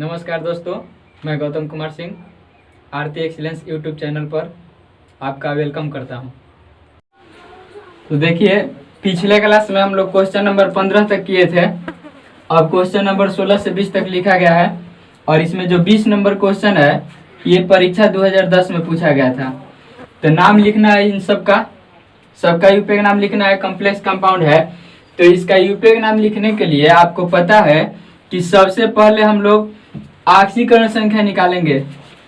नमस्कार दोस्तों, मैं गौतम कुमार सिंह आरती एक्सीलेंस यूट्यूब चैनल पर आपका वेलकम करता हूं। तो देखिए, पिछले क्लास में हम लोग क्वेश्चन नंबर 15 तक किए थे। अब क्वेश्चन नंबर 16 से 20 तक लिखा गया है और इसमें जो 20 नंबर क्वेश्चन है ये परीक्षा 2010 में पूछा गया था। तो नाम लिखना है इन सबका यूपीएग नाम लिखना है। कॉम्प्लेक्स कंपाउंड है तो इसका यूपीएग नाम लिखने के लिए आपको पता है कि सबसे पहले हम लोग ऑक्सीकरण संख्या निकालेंगे।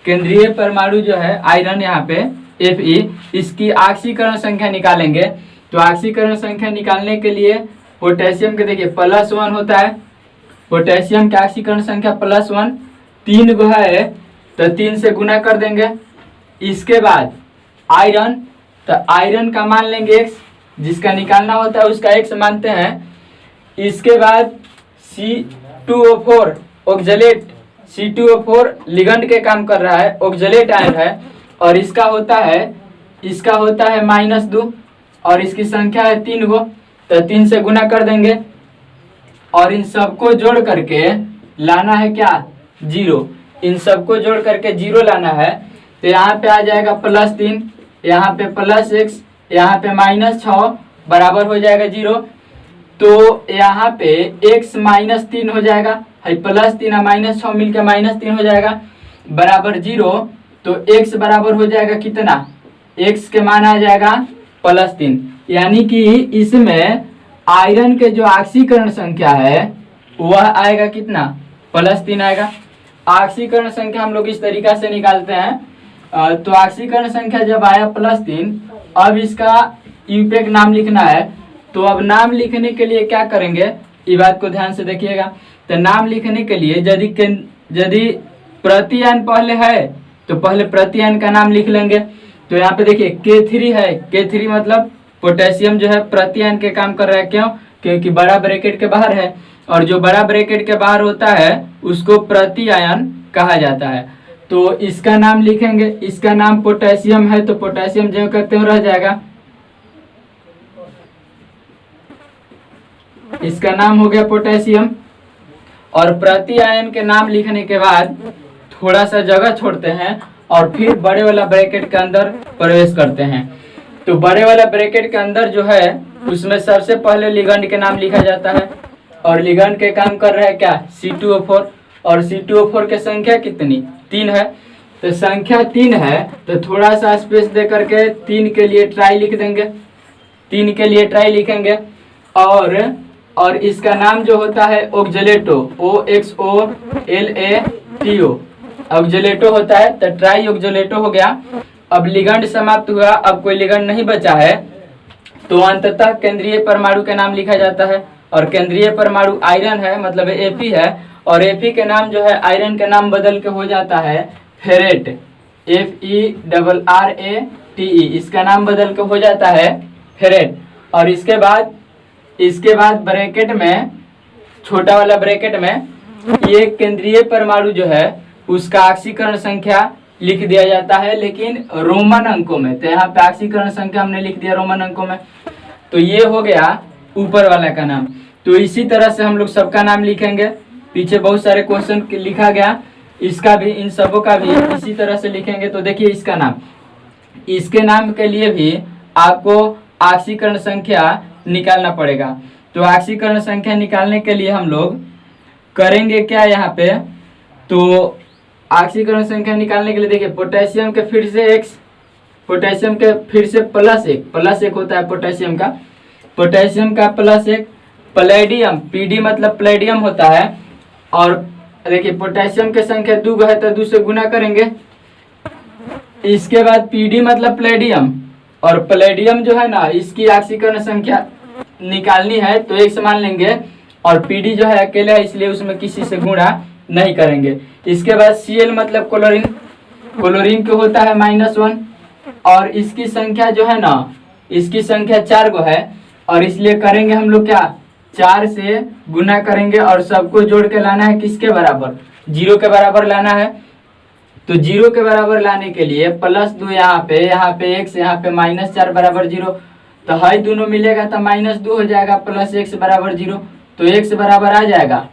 केंद्रीय परमाणु जो है आयरन यहाँ पे Fe, इसकी ऑक्सीकरण संख्या निकालेंगे। तो ऑक्सीकरण संख्या निकालने के लिए पोटेशियम के देखिए +1 होता है। पोटेशियम की ऑक्सीकरण संख्या +1, 3 गो है तो 3 से गुना कर देंगे। इसके बाद आयरन, तो आयरन का मान लेंगे x, जिसका निकालना होता है उसका x मानते हैं। इसके बाद C2O4 ऑक्जेलेट, C2O4 लिगेंड के काम कर रहा है, ऑक्जेलेट आयन है और इसका होता है -2 और इसकी संख्या है 3 गो, तो 3 से गुना कर देंगे और इन सबको जोड़ करके लाना है क्या, 0। इन सबको जोड़ करके 0 लाना है। तो यहाँ पे आ जाएगा +3, यहाँ पे +x, यहाँ पे -6 बराबर हो जाएगा 0। तो यहाँ पे x -3 हो जाएगा, है +3 और -6 मिलकर -3 हो जाएगा बराबर 0। तो x बराबर हो जाएगा कितना, x के मान आ जाएगा +3। यानी कि इसमें आयरन के जो ऑक्सीकरण संख्या है वह आएगा कितना, +3 आएगा। ऑक्सीकरण संख्या हम लोग इस तरीका से निकालते हैं। तो ऑक्सीकरण संख्या जब आया +3, अब इसका यूपीएग नाम लिखना है। तो अब नाम लिखने के लिए क्या करेंगे, ये बात को ध्यान से देखिएगा। तो नाम लिखने के लिए यदि प्रतिआयन पहले है तो पहले प्रतिआयन का नाम लिख लेंगे। तो यहाँ पे देखिए K3 है, K3 मतलब पोटेशियम जो है प्रतिआयन के काम कर रहा है। क्यों, क्योंकि बड़ा ब्रैकेट के बाहर है और जो बड़ा ब्रैकेट के बाहर होता है उसको प्रतिआयन कहा जाता है। तो इसका नाम लिखेंगे, इसका नाम पोटेशियम है तो पोटेशियम जो करते हो रह जाएगा, इसका नाम हो गया पोटेशियम। और प्रतिआयन के नाम लिखने के बाद थोड़ा सा जगह छोड़ते हैं और फिर बड़े वाला ब्रैकेट के अंदर प्रवेश करते हैं। तो बड़े वाला ब्रैकेट के अंदर जो है उसमें सबसे पहले लिगेंड के नाम लिखा जाता है और लिगेंड के काम कर रहा है क्या, C2O4। और C2O4 की संख्या कितनी, 3 है। तो संख्या 3 है तो थोड़ा सा स्पेस दे करके 3 के लिए ट्राई लिख देंगे, 3 के लिए ट्राई लिखेंगे। और इसका नाम जो होता है ऑक्जेलेटो, OXOLATO ऑक्जेलेटो होता है। तो ट्राई ऑक्जेलेटो हो गया। अब लिगेंड समाप्त हुआ, अब कोई लिगेंड नहीं बचा है तो अंततः केंद्रीय परमाणु का नाम लिखा जाता है। और केंद्रीय परमाणु आयरन है मतलब Fe है और Fe के नाम जो है आयरन का नाम बदल के हो जाता है फेरेट, FERRATE, इसका नाम बदल के हो जाता है फेरेट। और इसके बाद ब्रैकेट में, छोटा वाला ब्रैकेट में ये केंद्रीय परमाणु जो है उसका ऑक्सीकरण संख्या लिख दिया जाता है, लेकिन रोमन अंकों में। तो यहाँ पे ऑक्सीकरण संख्या हमने लिख दिया रोमन अंकों में। तो ये हो गया ऊपर वाला का नाम। तो इसी तरह से हम लोग सबका नाम लिखेंगे। पीछे बहुत सारे क्वेश्चन लिखा गया, इसका भी, इन सबों का भी इसी तरह से लिखेंगे। तो देखिए इसका नाम, इसके नाम के लिए भी आपको ऑक्सीकरण संख्या निकालना पड़ेगा। तो ऑक्सीकरण संख्या निकालने के लिए हम लोग करेंगे क्या, यहाँ पे तो ऑक्सीकरण संख्या निकालने के लिए देखिए पोटेशियम के फिर से x, पोटेशियम के फिर से +1 होता है पोटेशियम का +1, प्लेडियम, PD मतलब प्लेडियम होता है। और देखिए पोटेशियम के संख्या 2 है तो 2 से गुना करेंगे। इसके बाद PD मतलब प्लेडियम, और प्लेडियम जो है ना इसकी ऑक्सीकरण संख्या निकालनी है तो x मान लेंगे। और PD जो है अकेले है इसलिए उसमें किसी से गुणा नहीं करेंगे। इसके बाद Cl मतलब क्लोरीन, क्लोरीन को होता है -1 और इसकी संख्या जो है ना, इसकी संख्या 4 गो है और इसलिए करेंगे हम लोग क्या, 4 से गुना करेंगे और सबको जोड़ के लाना है किसके बराबर, 0 के बराबर लाना है। तो 0 के बराबर लाने के लिए +2 यहाँ पे x, यहाँ पे -4 बराबर 0। तो है दोनों मिलेगा तो -2 हो जाएगा, +x बराबर 0। तो x बराबर आ जाएगा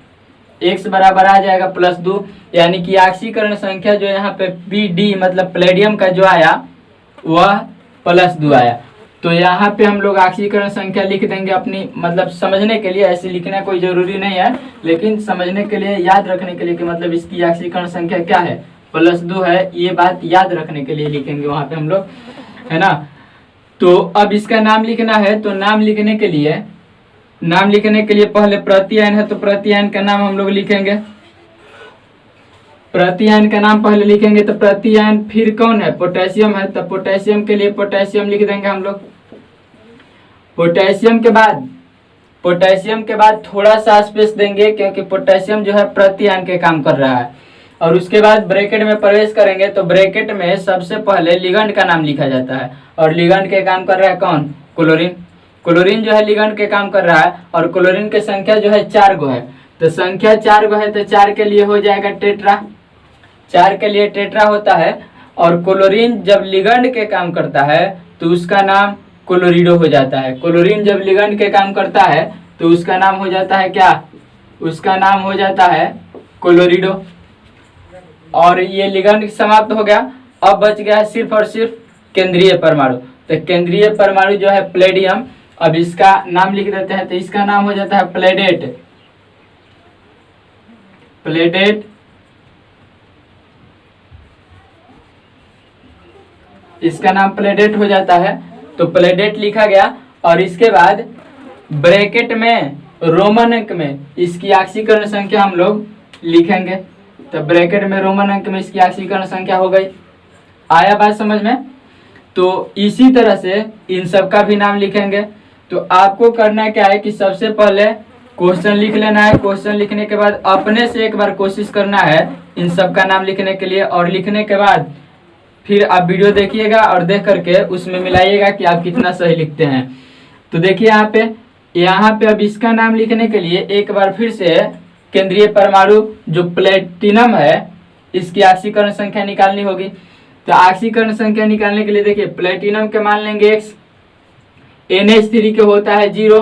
x बराबर आ जाएगा +2, यानी कि ऑक्सीकरण संख्या जो यहाँ पे Pd मतलब प्लेडियम का जो आया वह +2 आया। तो यहाँ पे हम लोग ऑक्सीकरण संख्या लिख देंगे अपनी मतलब समझने के लिए, ऐसे लिखना कोई जरूरी नहीं है, लेकिन समझने के लिए याद रखने के लिए कि मतलब इसकी ऑक्सीकरण संख्या क्या है, +2 है, ये बात याद रखने के लिए लिखेंगे वहाँ पे हम लोग, है ना। तो अब इसका नाम लिखना है, तो नाम लिखने के लिए पहले प्रति-आयन है तो प्रति-आयन का नाम हम लोग लिखेंगे, प्रति-आयन का नाम पहले लिखेंगे। तो प्रति-आयन फिर कौन है, पोटेशियम है, तो पोटेशियम के लिए पोटेशियम लिख देंगे हम लोग। पोटेशियम के बाद थोड़ा सा स्पेस देंगे क्योंकि पोटेशियम जो है प्रति-आयन के काम कर रहा है। और उसके बाद ब्रैकेट में प्रवेश करेंगे तो ब्रैकेट में सबसे पहले लिगेंड का नाम लिखा जाता है, और लिगेंड के काम कर रहा है कौन, क्लोरीन। क्लोरीन जो है लिगेंड के काम कर रहा है, और क्लोरीन की संख्या जो है 4 गो है, तो संख्या 4 गो है तो 4 के लिए हो जाएगा टेट्रा, 4 के लिए टेट्रा होता है। और क्लोरीन जब लिगेंड के काम करता है तो उसका नाम क्लोरिडो हो जाता है। क्लोरीन जब लिगेंड के काम करता है तो उसका नाम हो जाता है क्या, उसका नाम हो जाता है क्लोरिडो। और ये लिगेंड समाप्त हो गया, अब बच गया सिर्फ और सिर्फ केंद्रीय परमाणु। तो केंद्रीय परमाणु जो है प्लेडियम, अब इसका नाम लिख देते हैं, तो इसका नाम हो जाता है प्लेडेट, प्लेडेट। इसका नाम प्लेडेट हो जाता है, तो प्लेडेट लिखा गया। और इसके बाद ब्रैकेट में रोमन अंक में इसकी ऑक्सीकरण संख्या हम लोग लिखेंगे, तो ब्रैकेट में रोमन अंक में इसकी ऑक्सीकरण संख्या हो गई। आया बात समझ में। तो इसी तरह से इन सब का भी नाम लिखेंगे। तो आपको करना क्या है कि सबसे पहले क्वेश्चन लिख लेना है, क्वेश्चन लिखने के बाद अपने से एक बार कोशिश करना है इन सब का नाम लिखने के लिए, और लिखने के बाद फिर आप वीडियो देखिएगा और देख करके उसमें मिलाइएगा कि आप कितना सही लिखते हैं। तो देखिए यहाँ पे अब इसका नाम लिखने के लिए एक बार फिर से केंद्रीय परमाणु जो प्लेटिनम है इसकी ऑक्सीकरण संख्या निकालनी होगी। तो ऑक्सीकरण संख्या निकालने के लिए देखिए प्लेटिनम के मान लेंगे x, NH3 के होता है 0,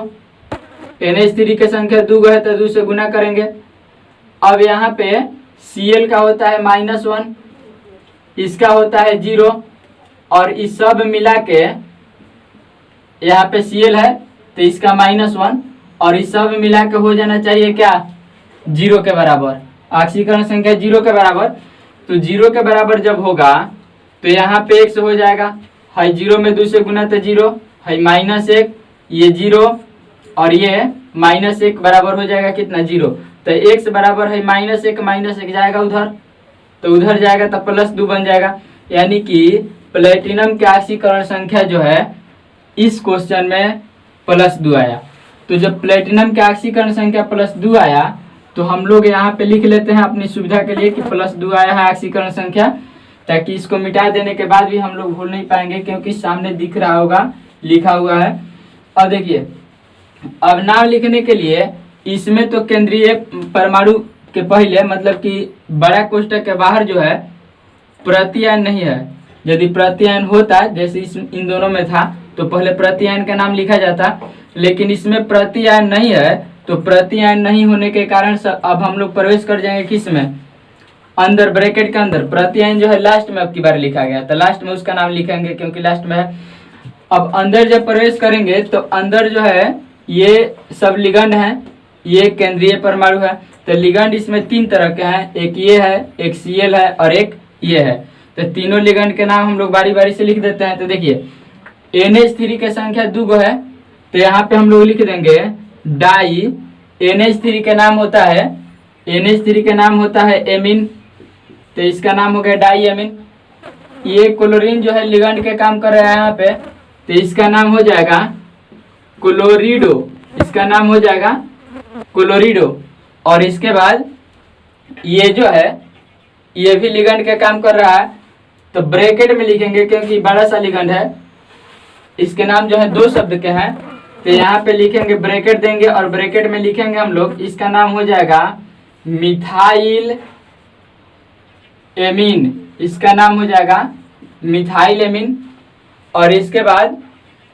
NH3 के संख्या 2 है तो 2 से गुना करेंगे। अब यहाँ पे Cl का होता है -1, इसका होता है 0, और इस सब मिला के यहाँ पे Cl है तो इसका -1, और इस सब मिला के हो जाना चाहिए क्या, 0 के बराबर, ऑक्सीकरण संख्या 0 के बराबर। तो 0 के बराबर जब होगा तो यहाँ पे x हो जाएगा, है 0 में 2 से गुना तो 0 है, -1, ये 0 और ये -1 बराबर हो जाएगा कितना, 0। तो x बराबर है -1 जाएगा उधर, तो उधर जाएगा तो +2 बन जाएगा। यानी कि प्लेटिनम की ऑक्सीकरण संख्या जो है इस क्वेश्चन में +2 आया। तो जब प्लेटिनम की ऑक्सीकरण संख्या +2 आया तो हम लोग यहाँ पे लिख लेते हैं अपनी सुविधा के लिए कि +2 आया है ऑक्सीकरण संख्या, ताकि इसको मिटा देने के बाद भी हम लोग भूल नहीं पाएंगे क्योंकि सामने दिख रहा होगा लिखा हुआ है। और देखिए अब नाम लिखने के लिए इसमें तो केंद्रीय परमाणु के पहले मतलब कि बड़ा कोष्टक के बाहर जो है प्रति-आयन नहीं है। यदि प्रति-आयन होता जैसे इन दोनों में था तो पहले प्रति-आयन का नाम लिखा जाता, लेकिन इसमें प्रति-आयन नहीं है। तो प्रति-आयन नहीं होने के कारण अब हम लोग प्रवेश कर जाएंगे किस में, अंदर ब्रैकेट के अंदर। प्रति-आयन जो है लास्ट में अब की बार लिखा गया, तो लास्ट में उसका नाम लिखेंगे क्योंकि लास्ट में है। अब अंदर जब प्रवेश करेंगे तो अंदर जो है ये सब लिगेंड है, ये केंद्रीय परमाणु है। तो लिगेंड इसमें 3 तरह के हैं, एक ये है, एक Cl है और एक ये है। तो तीनों लिगेंड के नाम हम लोग बारी बारी से लिख देते हैं। तो देखिए NH3 की संख्या 2 है, तो यहाँ पे हम लोग लिख देंगे डाई। NH3 के नाम होता है, NH3 के नाम होता है एमीन, तो इसका नाम हो गया डाई एमीन। ये क्लोरीन जो है लिगेंड के काम कर रहा है यहाँ पे, तो इसका नाम हो जाएगा क्लोरिडो, इसका नाम हो जाएगा क्लोरिडो। और इसके बाद ये जो है ये भी लिगेंड के काम कर रहा है, तो ब्रैकेट में लिखेंगे क्योंकि बड़ा सा लिगेंड है। इसके नाम जो है 2 शब्द के हैं, तो यहाँ पे लिखेंगे ब्रैकेट देंगे और ब्रैकेट में लिखेंगे हम लोग, इसका नाम हो जाएगा मिथाइल एमीन, इसका नाम हो जाएगा मिथाइल एमीन। और इसके बाद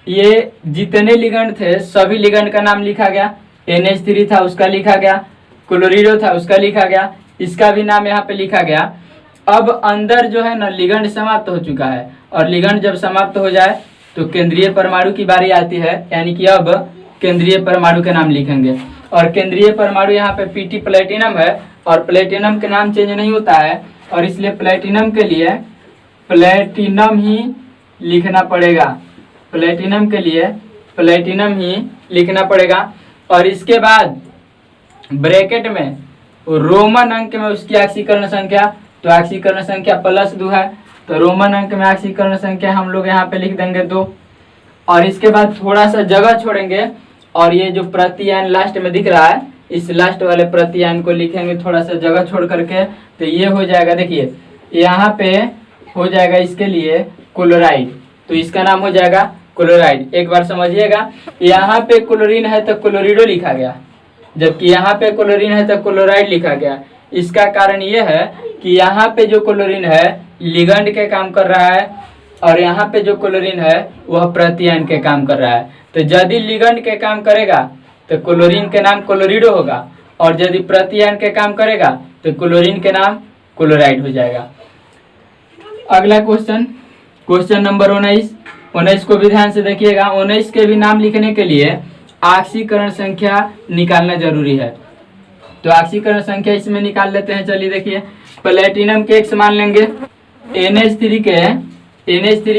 ये जितने लिगेंड थे सभी लिगेंड का नाम लिखा गया, NH3 था उसका लिखा गया, क्लोरीडो था उसका लिखा गया, इसका भी नाम यहाँ पे लिखा गया। अब अंदर जो है ना लिगंड समाप्त हो चुका है, और लिगंड जब समाप्त हो जाए तो केंद्रीय परमाणु की बारी आती है, यानी कि अब केंद्रीय परमाणु के नाम लिखेंगे। और केंद्रीय परमाणु यहाँ पे Pt प्लेटिनम है, और प्लेटिनम के नाम चेंज नहीं होता है, और इसलिए प्लेटिनम के लिए प्लेटिनम ही लिखना पड़ेगा, प्लेटिनम के लिए प्लेटिनम ही लिखना पड़ेगा। और इसके बाद ब्रैकेट में रोमन अंक में उसकी ऑक्सीकरण संख्या, तो ऑक्सीकरण संख्या +2 है, तो रोमन अंक में ऑक्सीकरण संख्या हम लोग यहाँ पे लिख देंगे 2। और इसके बाद थोड़ा सा जगह छोड़ेंगे, और ये जो प्रतियान लास्ट में दिख रहा है, इस लास्ट वाले प्रतियान को लिखेंगे थोड़ा सा जगह छोड़ करके, तो ये हो जाएगा, देखिए यहाँ पे हो जाएगा इसके लिए क्लोराइड, तो इसका नाम हो जाएगा क्लोराइड। एक बार समझिएगा, यहाँ पे क्लोरीन है तो क्लोरीडो लिखा गया, जबकि यहाँ पे क्लोरीन है तो क्लोराइड लिखा गया। इसका कारण ये है कि यहाँ पे जो क्लोरीन है लिगंड के काम कर रहा है, और यहाँ पे जो क्लोरीन है वह प्रतियान के काम कर रहा है। तो यदि लिगंड के काम करेगा तो क्लोरीन के नाम क्लोरीडो होगा, और यदि प्रतियान के काम करेगा तो क्लोरीन के नाम क्लोराइड हो जाएगा। अगला क्वेश्चन, क्वेश्चन नंबर 19 को भी ध्यान से देखिएगा। 19 के भी नाम लिखने के लिए ऑक्सीकरण संख्या निकालना जरूरी है, तो ऑक्सीकरण संख्या इसमें निकाल लेते हैं। चलिए देखिए, प्लेटिनम के x मान लेंगे, NH3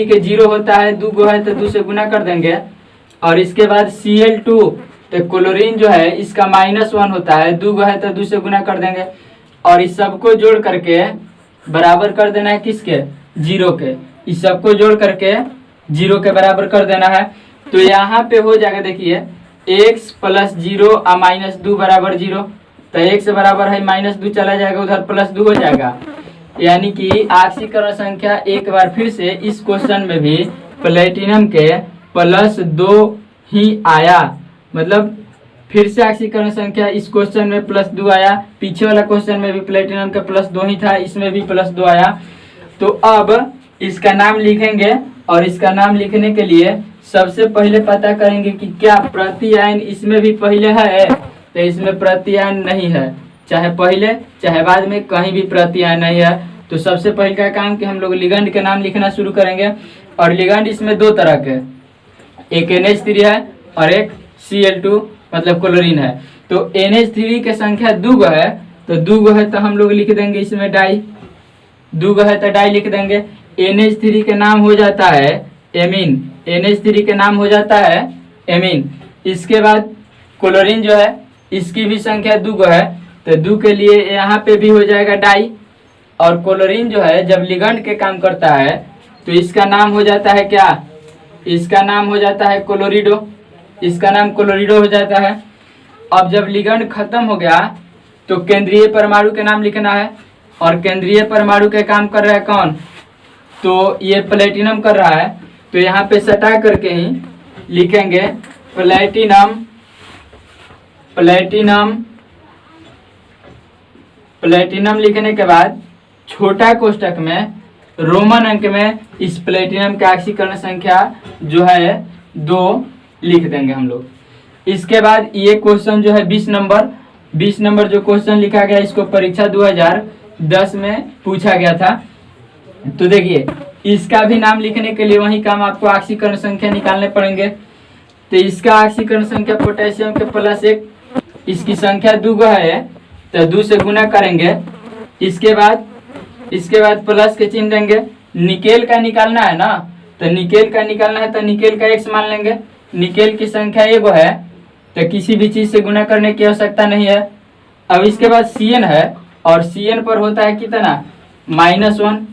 के 0 होता है, 2 गो है तो 2 से गुना कर देंगे। और इसके बाद Cl2, तो क्लोरीन जो है इसका -1 होता है, 2 गो है तो 2 से गुना कर देंगे। और इस सबको जोड़ करके बराबर कर देना है किसके, 0 के, इस सबको जोड़ करके 0 के बराबर कर देना है। तो यहाँ पे हो जाएगा, देखिए x + 0 और -2 बराबर 0, तो x बराबर है -2 चला जाएगा उधर, +2 हो जाएगा। यानी कि ऑक्सीकरण संख्या एक बार फिर से इस क्वेश्चन में भी प्लेटिनम के +2 ही आया, मतलब फिर से ऑक्सीकरण संख्या इस क्वेश्चन में +2 आया। पीछे वाला क्वेश्चन में भी प्लेटिनम का +2 ही था, इसमें भी +2 आया। तो अब इसका नाम लिखेंगे, और इसका नाम लिखने के लिए सबसे पहले पता करेंगे कि क्या प्रतिआयन इसमें भी पहले है, तो इसमें प्रतिआयन नहीं है, चाहे पहले चाहे बाद में कहीं भी प्रतिआयन नहीं है। तो सबसे पहले का काम कि हम लोग लिगंड के नाम लिखना शुरू करेंगे। और लिगंड इसमें 2 तरह के, एक NH3 है और एक Cl2 मतलब क्लोरीन है। तो NH3 की संख्या 2 गो है, तो 2 गो है तो हम लोग लिख देंगे इसमें डाई, 2 गो है तो डाई लिख देंगे। NH3 के नाम हो जाता है एमीन, NH3 के नाम हो जाता है एमीन। इसके बाद क्लोरीन जो है इसकी भी संख्या 2 गो है, तो 2 के लिए यहाँ पे भी हो जाएगा डाई। और क्लोरीन जो है जब लिगंड के काम करता है तो इसका नाम हो जाता है क्या, इसका नाम हो जाता है क्लोरीडो, इसका नाम क्लोरीडो हो जाता है। अब जब लिगंड खत्म हो गया तो केंद्रीय परमाणु के नाम लिखना है, और केंद्रीय परमाणु के काम कर रहा है कौन, तो ये प्लेटिनम कर रहा है, तो यहाँ पे सटा करके ही लिखेंगे प्लेटिनम, प्लेटिनम, प्लेटिनम लिखने के बाद छोटा कोष्टक में रोमन अंक में इस प्लेटिनम का ऑक्सीकरण संख्या जो है 2 लिख देंगे हम लोग। इसके बाद ये क्वेश्चन जो है 20 नंबर जो क्वेश्चन लिखा गया, इसको परीक्षा 2010 में पूछा गया था। तो देखिए इसका भी नाम लिखने के लिए वही काम, आपको ऑक्सीकरण संख्या निकालने पड़ेंगे। तो इसका ऑक्सीकरण संख्या पोटेशियम के +1, इसकी संख्या 2 है तो 2 से गुना करेंगे। इसके बाद प्लस के चिन्ह देंगे। निकेल का निकालना है ना, तो निकेल का निकालना है तो निकेल का x मान लेंगे। निकेल की संख्या 1 है तो किसी भी चीज से गुना करने की आवश्यकता नहीं है। अब इसके बाद Cn है, और Cn पर होता है कितना, -1,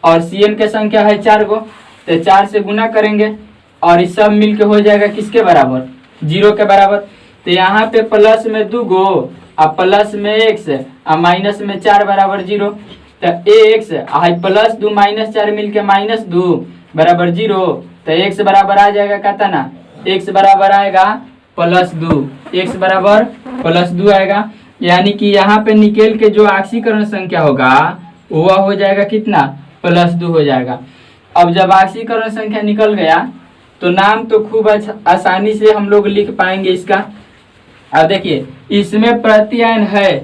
और Cn की संख्या है 4 गो, तो 4 से गुना करेंगे और इस सब मिलके हो जाएगा किसके बराबर, 0 के बराबर। तो यहाँ पे प्लस में 2 गो और प्लस में x और माइनस में 4 बराबर 0। तो x +2 -4 मिलके -2 बराबर 0। तो x बराबर आ जाएगा कितना, x बराबर आएगा +2, x बराबर +2 आएगा। यानी कि यहाँ पे निकेल के जो ऑक्सीकरण संख्या होगा वह हो जाएगा कितना, +2 हो जाएगा। अब जब ऑक्सीकरण संख्या निकल गया तो नाम तो खूब आसानी से हम लोग लिख पाएंगे इसका। अब देखिए इसमें प्रत्यायन है,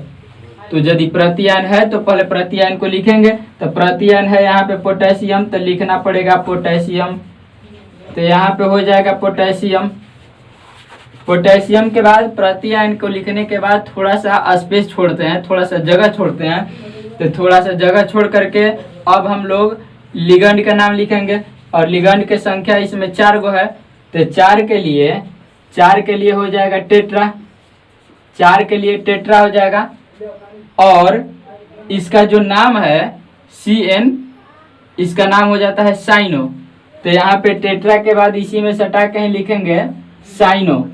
तो यदि प्रत्यायन है तो पहले प्रत्यायन को लिखेंगे। तो प्रत्यायन है यहाँ पे पोटेशियम, तो लिखना पड़ेगा पोटेशियम। तो यहाँ पे हो जाएगा पोटेशियम। पोटेशियम के बाद प्रत्यायन को लिखने के बाद थोड़ा सा स्पेस छोड़ते हैं, थोड़ा सा जगह छोड़ते हैं। तो थोड़ा सा जगह छोड़ करके अब हम लोग लिगंड का नाम लिखेंगे, और लिगंड की संख्या इसमें 4 गो है। तो 4 के लिए हो जाएगा टेट्रा, 4 के लिए टेट्रा हो जाएगा। और इसका जो नाम है CN, इसका नाम हो जाता है साइनो। तो यहाँ पे टेट्रा के बाद इसी में सटा के ही लिखेंगे साइनो,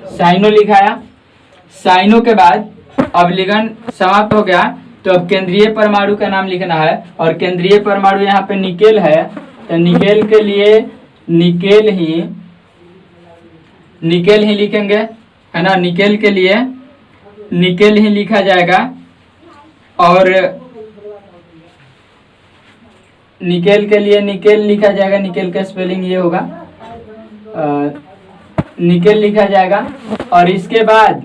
साइनो लिखाया। साइनो के बाद अब लिगंड समाप्त हो गया, तो अब केंद्रीय परमाणु का नाम लिखना है। और केंद्रीय परमाणु यहाँ पे निकेल है, तो निकेल के लिए निकेल ही लिखेंगे, है ना। निकेल के लिए निकेल ही लिखा जाएगा। और निकेल के लिए निकेल लिखा जाएगा, निकेल का स्पेलिंग ये होगा, निकेल लिखा जाएगा। और इसके बाद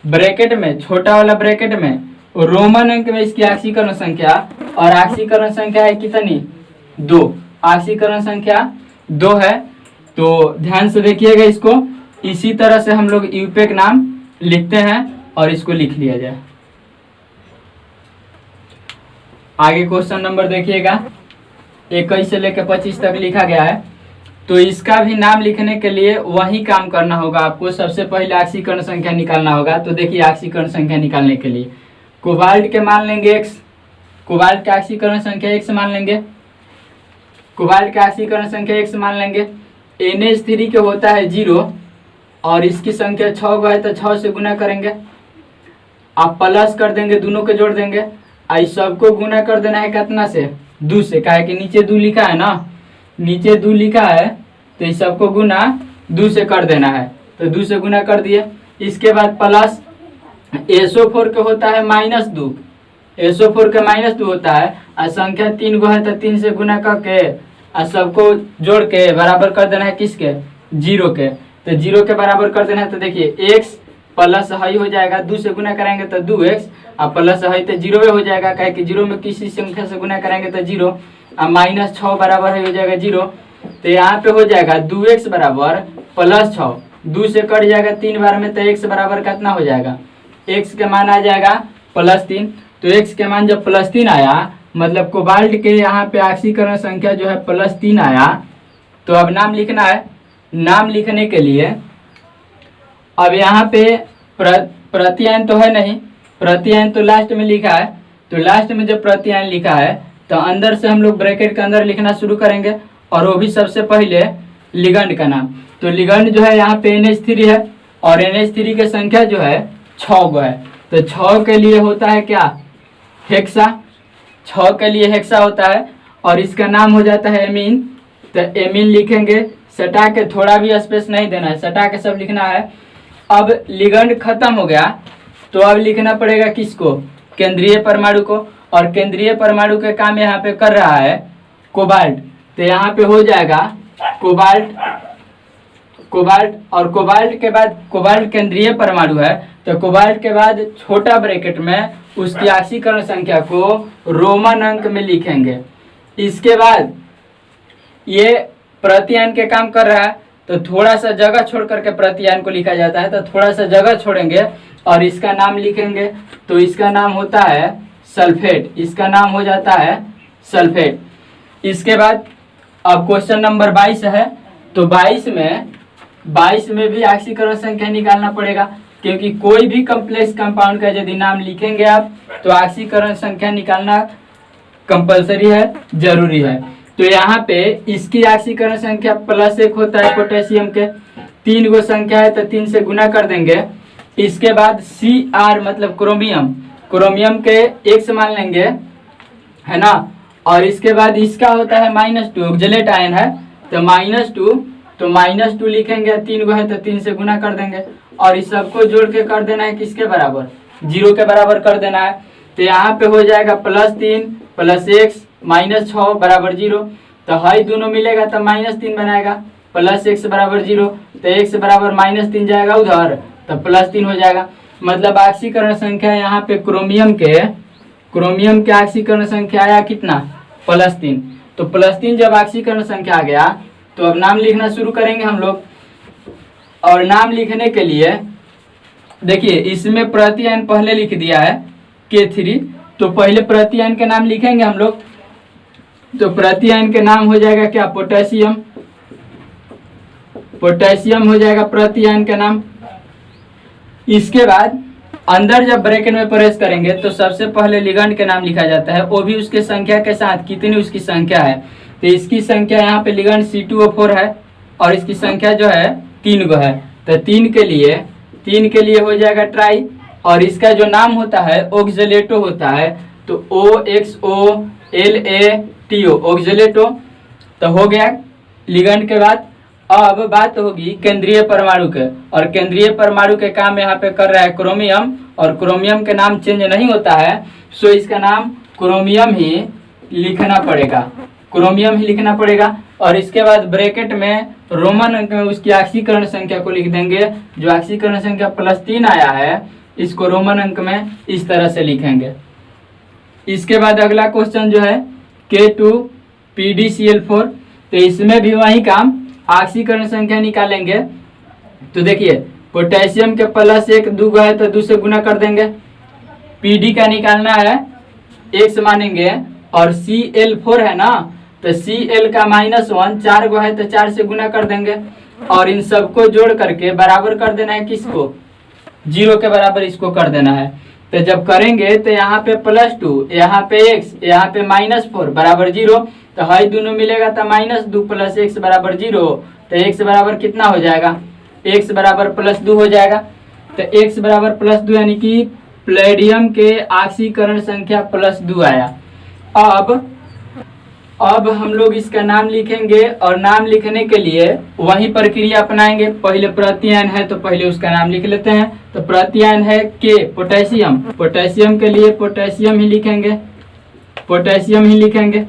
ब्रैकेट में, छोटा वाला ब्रैकेट में रोमन अंक में इसकी ऑक्सीकरण संख्या, और ऑक्सीकरण संख्या है कितनी? 2। ऑक्सीकरण संख्या 2 है। तो ध्यान से देखिएगा इसको, इसी तरह से हम लोग यूपेक नाम लिखते हैं और इसको लिख लिया जाए। आगे क्वेश्चन नंबर देखिएगा, 21 से लेकर 25 तक लिखा गया है। तो इसका भी नाम लिखने के लिए वही काम करना होगा आपको। सबसे पहले ऑक्सीकरण संख्या निकालना होगा। तो देखिए ऑक्सीकरण संख्या निकालने के लिए कोबाल्ट के मान लेंगे x, कोबाल्ट का ऑक्सीकरण संख्या x मान लेंगे, कोबाल्ट का ऑक्सीकरण संख्या x मान लेंगे। NH3 के होता है 0 और इसकी संख्या 6 गो है, तो 6 से गुना करेंगे। आप प्लस कर देंगे, दोनों को जोड़ देंगे। आई सबको गुना कर देना है कितना से? 2 से, काहे कि नीचे 2 लिखा है ना, नीचे 2 लिखा है, तो इस सबको गुना 2 से कर देना है। तो 2 से गुना कर दिए। इसके बाद प्लस SO4 के होता है -2, SO4 के -2 होता है, और संख्या 3 गो है, तो 3 से गुना करके और सबको जोड़ के बराबर कर देना है किसके? 0 के। तो 0 के बराबर कर देना है। तो देखिए x प्लस हाई हो जाएगा, 2 से गुना करेंगे तो 2x, और प्लस हाई तो 0 हो जाएगा, काहे कि 0 में किसी संख्या से गुना करेंगे तो 0, और -6 बराबर है हो जाएगा 0। तो यहाँ पे हो जाएगा 2x बराबर +6, 2 से कट जाएगा 3 बार में, तो x बराबर कितना हो जाएगा? x के मान आ जाएगा +3। तो x के मान जब +3 आया, मतलब कोबाल्ट के यहाँ पे ऑक्सीकरण संख्या जो है +3 आया। तो अब नाम लिखना है। नाम लिखने के लिए अब यहाँ पे प्रत्यायन तो है नहीं, प्रत्यायन तो लास्ट में लिखा है। तो लास्ट में जब प्रत्यायन लिखा है, तो अंदर से हम लोग ब्रैकेट के अंदर लिखना शुरू करेंगे, और वो भी सबसे पहले लिगंड का नाम। तो लिगंड जो है यहाँ पे NH3 है, और NH3 की संख्या जो है 6 गो है। तो 6 के लिए होता है क्या? हेक्सा। 6 के लिए हेक्सा होता है, और इसका नाम हो जाता है एमीन। तो एमीन लिखेंगे, सटा के, थोड़ा भी स्पेस नहीं देना है, सटा के सब लिखना है। अब लिगंड खत्म हो गया, तो अब लिखना पड़ेगा किसको? केंद्रीय परमाणु को। और केंद्रीय परमाणु के काम यहाँ पे कर रहा है कोबाल्ट। तो यहाँ पे हो जाएगा कोबाल्ट, कोबाल्ट, और कोबाल्ट के बाद कोबाल्ट केंद्रीय परमाणु है, तो कोबाल्ट के बाद छोटा ब्रैकेट में उसकी ऑक्सीकरण संख्या को रोमन अंक में लिखेंगे। इसके बाद ये प्रत्यायन के काम कर रहा है, तो थोड़ा सा जगह छोड़ करके प्रत्यायन को लिखा जाता है। तो थोड़ा सा जगह छोड़ेंगे और इसका नाम लिखेंगे। तो इसका नाम होता है सल्फेट, इसका नाम हो जाता है सल्फेट। इसके बाद अब क्वेश्चन नंबर 22 है। तो 22 में भी ऑक्सीकरण संख्या निकालना पड़ेगा, क्योंकि कोई भी कॉम्प्लेक्स कंपाउंड का यदि नाम लिखेंगे आप, तो ऑक्सीकरण संख्या निकालना कंपलसरी है, जरूरी है। तो यहाँ पे इसकी ऑक्सीकरण संख्या +1 होता है पोटेशियम के, 3 गो संख्या है, तो 3 से गुना कर देंगे। इसके बाद Cr मतलब क्रोमियम, क्रोमियम के x मान लेंगे, है ना। और इसके बाद इसका होता है -2, ऑक्जेलेट आयन है, तो -2, तो -2 लिखेंगे, 3 गो है, तो 3 से गुना कर देंगे। और इस सबको जोड़ के कर देना है किसके बराबर? 0 के बराबर कर देना है। तो यहाँ पे हो जाएगा +3 + x -6 बराबर 0। तो हाई दोनों मिलेगा तो -3 बनाएगा, +x बराबर 0, तो x बराबर -3 जाएगा उधर, तो +3 हो जाएगा। मतलब ऑक्सीकरण संख्या यहाँ पे क्रोमियम के ऑक्सीकरण संख्या आया कितना, +3। तो +3 जब ऑक्सीकरण संख्या आ गया तो अब नाम लिखना शुरू करेंगे हम लोग। और नाम लिखने के लिए देखिए इसमें प्रति आयन पहले लिख दिया है K3, तो पहले प्रति आयन के नाम लिखेंगे हम लोग। तो प्रति आयन के नाम हो जाएगा क्या, पोटेशियम हो जाएगा प्रति आयन का नाम। इसके बाद अंदर जब ब्रैकेट में प्रवेश करेंगे तो सबसे पहले लिगेंड के नाम लिखा जाता है, वो भी उसके संख्या के साथ, कितनी उसकी संख्या है। तो इसकी संख्या यहाँ पे लिगेंड C2O4 है और इसकी संख्या जो है 3 गो है। तो 3 के लिए हो जाएगा ट्राई, और इसका जो नाम होता है ऑक्जेलेटो होता है, तो OXOLATO ऑक्जेलेटो। तो हो गया लिगेंड के बाद। अब बात होगी केंद्रीय परमाणु के, और केंद्रीय परमाणु के काम यहाँ पे कर रहा है क्रोमियम, और क्रोमियम के नाम चेंज नहीं होता है, सो इसका नाम क्रोमियम ही लिखना पड़ेगा। और इसके बाद ब्रैकेट में रोमन अंक में उसकी ऑक्सीकरण संख्या को लिख देंगे। जो ऑक्सीकरण संख्या +3 आया है इसको रोमन अंक में इस तरह से लिखेंगे। इसके बाद अगला क्वेश्चन जो है K2PdCl4, तो इसमें भी वही काम, ऑक्सीकरण संख्या निकालेंगे। तो देखिए पोटेशियम के +1 2 है तो 2 से गुना कर देंगे। PD का निकालना है x मानेंगे, और Cl4 है ना, तो Cl का -1 4 गो है तो 4 से गुना कर देंगे। और इन सबको जोड़ करके बराबर कर देना है किसको, 0 के बराबर इसको कर देना है। तो जब करेंगे तो यहाँ पे +2, यहाँ पे x, यहाँ पे -4 बराबर 0, तो हाई दोनों मिलेगा तो -2 + x बराबर 0। तो x बराबर कितना हो जाएगा, x बराबर +2 हो जाएगा। तो x बराबर +2 यानी कि प्लेडियम के ऑक्सीकरण संख्या +2 आया। अब हम लोग इसका नाम लिखेंगे, और नाम लिखने के लिए वही प्रक्रिया अपनाएंगे। पहले प्रति आयन है तो पहले उसका नाम लिख लेते हैं। तो प्रति आयन है K, पोटेशियम के लिए पोटेशियम ही लिखेंगे।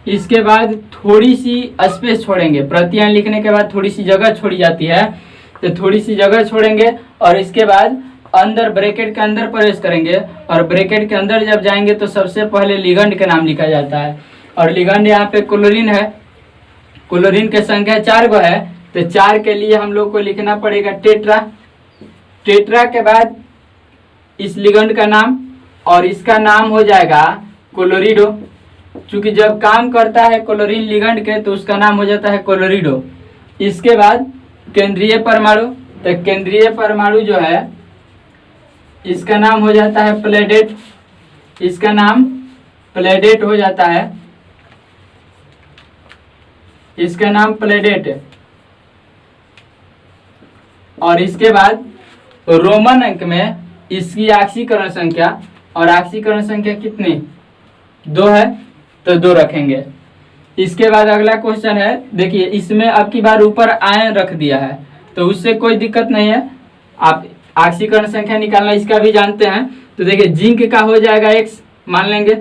इसके बाद थोड़ी सी स्पेस छोड़ेंगे। प्रति आयन लिखने के बाद थोड़ी सी जगह छोड़ी जाती है, तो थोड़ी सी जगह छोड़ेंगे, और इसके बाद अंदर ब्रैकेट के अंदर प्रवेश करेंगे। और ब्रैकेट के अंदर जब जाएंगे तो सबसे पहले लिगेंड के नाम लिखा जाता है। और लिगेंड यहाँ पे क्लोरीन है, क्लोरीन की संख्या 4 गो है, तो 4 के लिए हम लोग को लिखना पड़ेगा टेट्रा के बाद इस लिगेंड का नाम, और इसका नाम हो जाएगा क्लोरिडो। चूंकि जब काम करता है क्लोरीन लिगेंड के तो उसका नाम हो जाता है क्लोरिडो। इसके बाद केंद्रीय परमाणु, तो केंद्रीय परमाणु जो है इसका नाम हो जाता है प्लेडेट, इसका नाम प्लेडेट हो जाता है, इसका नाम प्लेडेट। और इसके बाद रोमन अंक में इसकी ऑक्सीकरण संख्या, और ऑक्सीकरण संख्या कितनी 2 है तो 2 रखेंगे। इसके बाद अगला क्वेश्चन है, देखिए इसमें अब की बार ऊपर आयन रख दिया है तो उससे कोई दिक्कत नहीं है, आप ऑक्सीकरण संख्या निकालना इसका भी जानते हैं। तो देखिए जिंक का हो जाएगा x मान लेंगे,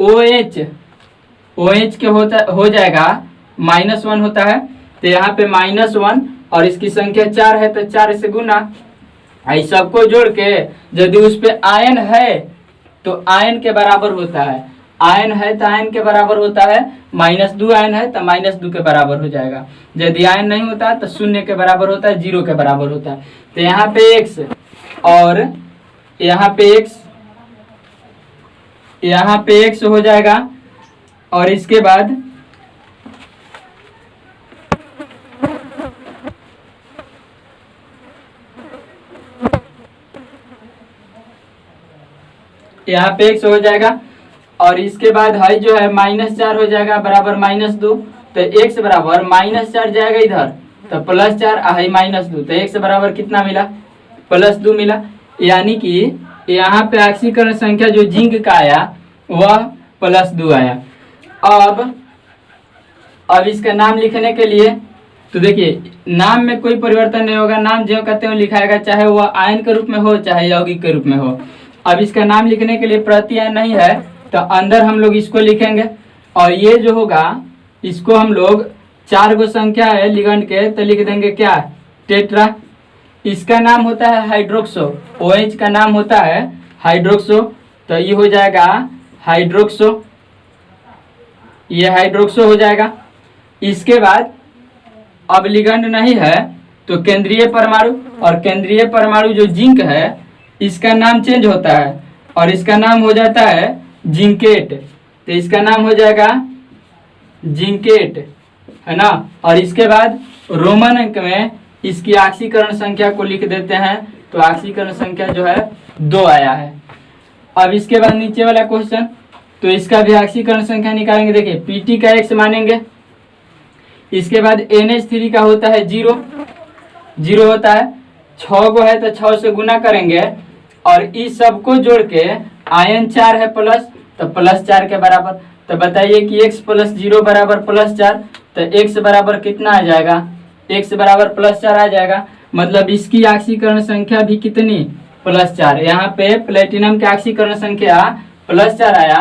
OH के हो जाएगा -1 होता है, तो यहाँ पे -1, और इसकी संख्या 4 है तो 4 से गुना। इस सबको जोड़ के यदि उस पे आयन है तो आयन के बराबर होता है, आयन है तो आयन के बराबर होता है, -2 आयन है तो -2 के बराबर हो जाएगा। यदि आयन नहीं होता तो 0 के बराबर होता है, 0 के बराबर होता है। तो यहाँ पे x और यहाँ पे x हो जाएगा। और इसके बाद यहाँ पे x हो जाएगा, और इसके बाद हाई जो है -4 हो जाएगा बराबर -2। तो x बराबर -4 जाएगा इधर तो +4 हाई -2, तो x बराबर कितना मिला, +2 मिला। यानी कि यहाँ पे ऑक्सीकरण संख्या जो जिंक का आया वह +2 आया। अब इसका नाम लिखने के लिए तो देखिए नाम में कोई परिवर्तन नहीं होगा, नाम जो कहते हैं लिखाएगा, चाहे वह आयन के रूप में हो चाहे यौगिक के रूप में हो। अब इसका नाम लिखने के लिए प्रति आयन नहीं है तो अंदर हम लोग इसको लिखेंगे, और ये जो होगा इसको हम लोग 4 गो संख्या है लिगेंड के तो लिख देंगे क्या, टेट्रा। इसका नाम होता है हाइड्रोक्सो, OH का नाम होता है हाइड्रोक्सो, तो ये हो जाएगा हाइड्रोक्सो, ये हाइड्रोक्सो हो जाएगा। इसके बाद अब लिगंड नहीं है तो केंद्रीय परमाणु, और केंद्रीय परमाणु जो जिंक है इसका नाम चेंज होता है और इसका नाम हो जाता है जिंकेट, तो इसका नाम हो जाएगा जिंकेट, है ना। और इसके बाद रोमन अंक में इसकी ऑक्सीकरण संख्या को लिख देते हैं, तो ऑक्सीकरण संख्या जो है 2 आया है। अब इसके बाद नीचे वाला क्वेश्चन, तो इसका भी ऑक्सीकरण संख्या निकालेंगे। देखिए Pt का x मानेंगे, इसके बाद NH3 का होता है 0 होता है, 6 को है तो 6 से गुना करेंगे और इस सब को जोड़ के आयन 4 है प्लस, तो +4 के बराबर। तो बताइए कि x + 0 बराबर +4, तो x बराबर कितना आ जाएगा, x बराबर +4 आ जाएगा। मतलब इसकी ऑक्सीकरण संख्या भी कितनी, +4। यहाँ पे प्लेटिनम की ऑक्सीकरण संख्या +4 आया।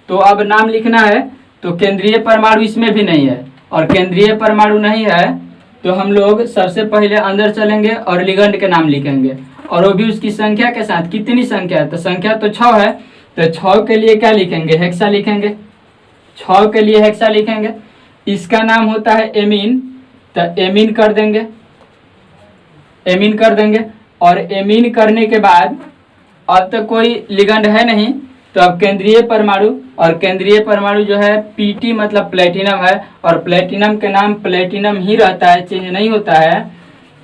तो अब नाम लिखना है, तो केंद्रीय परमाणु इसमें भी नहीं है, और केंद्रीय परमाणु नहीं है तो हम लोग सबसे पहले अंदर चलेंगे और लिगंड के नाम लिखेंगे, और वो भी उसकी संख्या के साथ। कितनी संख्या है, तो संख्या तो 6 है, तो 6 के लिए क्या लिखेंगे, हेक्सा लिखेंगे, 6 के लिए हेक्सा लिखेंगे। इसका नाम होता है एमीन, तो एमीन कर देंगे, एमीन कर देंगे। और एमीन करने के बाद अब तक कोई लिगंड है नहीं, तो अब केंद्रीय परमाणु, और केंद्रीय परमाणु जो है Pt मतलब प्लेटिनम है, और प्लेटिनम के नाम प्लेटिनम ही रहता है, चेंज नहीं होता है।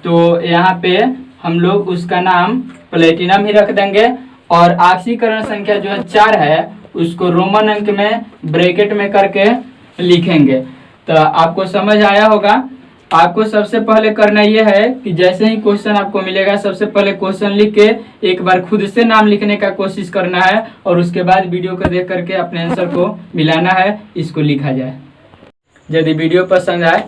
तो यहाँ पे हम लोग उसका नाम प्लेटिनम ही रख देंगे, और ऑक्सीकरण संख्या जो है 4 है उसको रोमन अंक में ब्रैकेट में करके लिखेंगे। तो आपको समझ आया होगा। आपको सबसे पहले करना यह है कि जैसे ही क्वेश्चन आपको मिलेगा सबसे पहले क्वेश्चन लिख के एक बार खुद से नाम लिखने का कोशिश करना है, और उसके बाद वीडियो को देख करके अपने आंसर को मिलाना है, इसको लिखा जाए। यदि वीडियो पसंद आए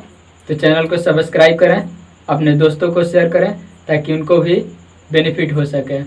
तो चैनल को सब्सक्राइब करें, अपने दोस्तों को शेयर करें ताकि उनको भी बेनिफिट हो सके।